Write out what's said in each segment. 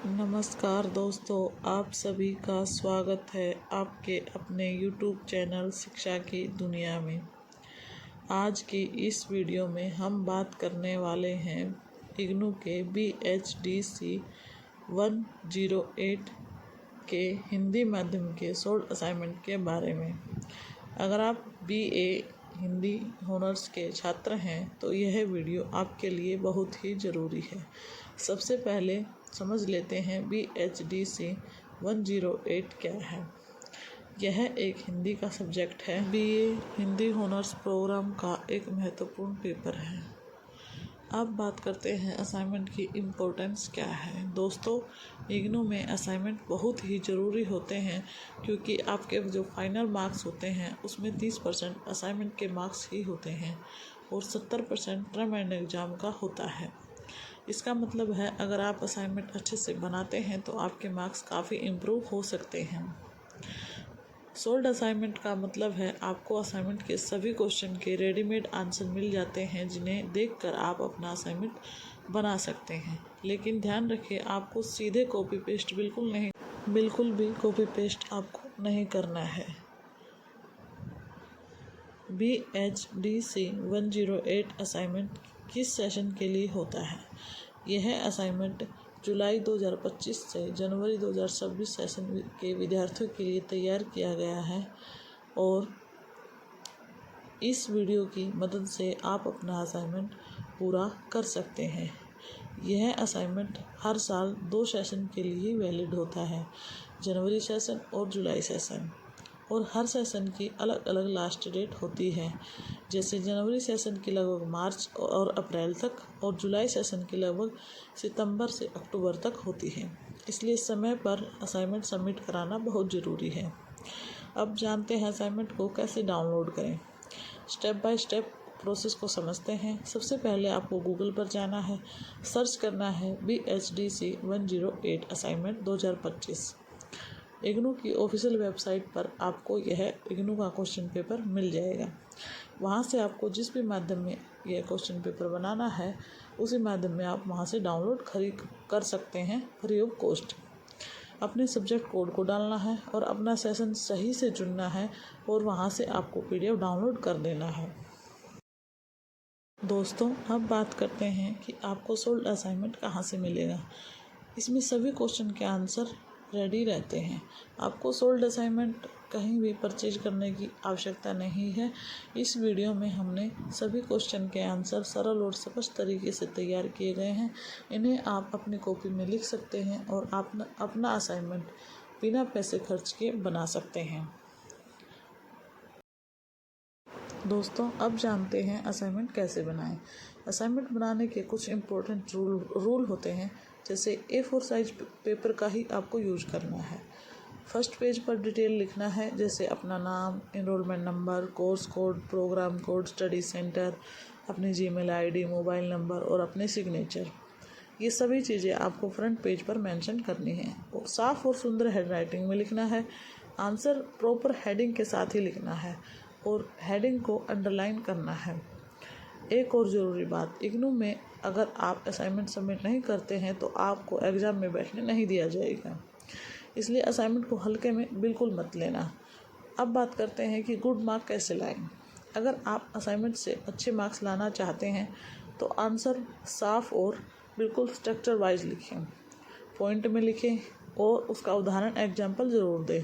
नमस्कार दोस्तों, आप सभी का स्वागत है आपके अपने YouTube चैनल शिक्षा की दुनिया में। आज की इस वीडियो में हम बात करने वाले हैं इग्नू के BHDC 108 के हिंदी माध्यम के सोल्ड असाइनमेंट के बारे में। अगर आप BA हिंदी ऑनर्स के छात्र हैं तो यह वीडियो आपके लिए बहुत ही ज़रूरी है। सबसे पहले समझ लेते हैं BHDC 108 क्या है। यह एक हिंदी का सब्जेक्ट है। BA हिंदी ऑनर्स प्रोग्राम का एक महत्वपूर्ण पेपर है। अब बात करते हैं असाइनमेंट की इम्पोर्टेंस क्या है। दोस्तों, इग्नू में असाइनमेंट बहुत ही ज़रूरी होते हैं क्योंकि आपके जो फाइनल मार्क्स होते हैं उसमें 30% असाइनमेंट के मार्क्स ही होते हैं और 70% टर्म एंड एग्ज़ाम का होता है। इसका मतलब है अगर आप असाइनमेंट अच्छे से बनाते हैं तो आपके मार्क्स काफ़ी इम्प्रूव हो सकते हैं। सोल्ड असाइनमेंट का मतलब है आपको असाइनमेंट के सभी क्वेश्चन के रेडीमेड आंसर मिल जाते हैं जिन्हें देखकर आप अपना असाइनमेंट बना सकते हैं। लेकिन ध्यान रखें, आपको सीधे कॉपी पेस्ट बिल्कुल भी कॉपी पेस्ट आपको नहीं करना है। BHDC 108 असाइनमेंट किस सेशन के लिए होता है? यह असाइनमेंट जुलाई 2025 से जनवरी 2026 सेशन के विद्यार्थियों के लिए तैयार किया गया है और इस वीडियो की मदद से आप अपना असाइनमेंट पूरा कर सकते हैं। यह असाइनमेंट हर साल 2 सेशन के लिए वैलिड होता है, जनवरी सेशन और जुलाई सेशन, और हर सेशन की अलग अलग लास्ट डेट होती है। जैसे जनवरी सेशन की लगभग मार्च और अप्रैल तक और जुलाई सेशन की लगभग सितंबर से अक्टूबर तक होती है। इसलिए समय पर असाइनमेंट सबमिट कराना बहुत ज़रूरी है। अब जानते हैं असाइनमेंट को कैसे डाउनलोड करें। स्टेप बाय स्टेप प्रोसेस को समझते हैं। सबसे पहले आपको गूगल पर जाना है, सर्च करना है BHDC 108 असाइनमेंट 2025। इग्नू की ऑफिशियल वेबसाइट पर आपको यह इग्नू का क्वेश्चन पेपर मिल जाएगा। वहाँ से आपको जिस भी माध्यम में यह क्वेश्चन पेपर बनाना है उसी माध्यम में आप वहाँ से डाउनलोड कर सकते हैं फ्री ऑफ कॉस्ट। अपने सब्जेक्ट कोड को डालना है और अपना सेशन सही से चुनना है और वहाँ से आपको PDF डाउनलोड कर देना है। दोस्तों, अब बात करते हैं कि आपको सोल्ड असाइनमेंट कहाँ से मिलेगा। इसमें सभी क्वेश्चन के आंसर रेडी रहते हैं। आपको सोल्ड असाइनमेंट कहीं भी परचेज करने की आवश्यकता नहीं है। इस वीडियो में हमने सभी क्वेश्चन के आंसर सरल और स्पष्ट तरीके से तैयार किए गए हैं। इन्हें आप अपनी कॉपी में लिख सकते हैं और आप अपना असाइनमेंट बिना पैसे खर्च के बना सकते हैं। दोस्तों, अब जानते हैं असाइनमेंट कैसे बनाएं। असाइनमेंट बनाने के कुछ इम्पोर्टेंट रूल होते हैं। जैसे A4 साइज पेपर का ही आपको यूज करना है। फर्स्ट पेज पर डिटेल लिखना है, जैसे अपना नाम, enrolment number, course code, programme code, study centre, अपनी जीमेल ID, मोबाइल नंबर और अपने सिग्नेचर। ये सभी चीज़ें आपको फ्रंट पेज पर मेंशन करनी है और साफ़ और सुंदर हैंडराइटिंग में लिखना है। आंसर प्रॉपर हेडिंग के साथ ही लिखना है और हेडिंग को अंडरलाइन करना है। एक और ज़रूरी बात, इग्नू में अगर आप असाइनमेंट सबमिट नहीं करते हैं तो आपको एग्ज़ाम में बैठने नहीं दिया जाएगा। इसलिए असाइनमेंट को हल्के में बिल्कुल मत लेना। अब बात करते हैं कि गुड मार्क कैसे लाएं। अगर आप असाइनमेंट से अच्छे मार्क्स लाना चाहते हैं तो आंसर साफ और बिल्कुल स्ट्रक्चर वाइज लिखें, पॉइंट में लिखें और उसका उदाहरण एग्जाम्पल ज़रूर दें।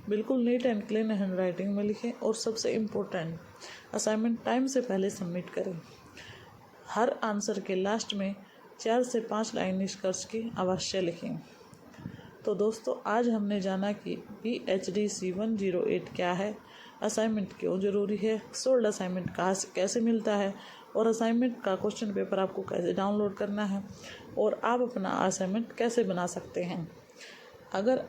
बिल्कुल नीट एंड क्लीन हैंडराइटिंग में लिखें और सबसे इम्पोर्टेंट, असाइनमेंट टाइम से पहले सबमिट करें। हर आंसर के लास्ट में 4 से 5 लाइन निष्कर्ष की अवश्य लिखें। तो दोस्तों, आज हमने जाना कि BHDC 108 क्या है, असाइनमेंट क्यों ज़रूरी है, सोल्ड असाइनमेंट कहाँ से कैसे मिलता है और असाइनमेंट का क्वेश्चन पेपर आपको कैसे डाउनलोड करना है और आप अपना असाइनमेंट कैसे बना सकते हैं। अगर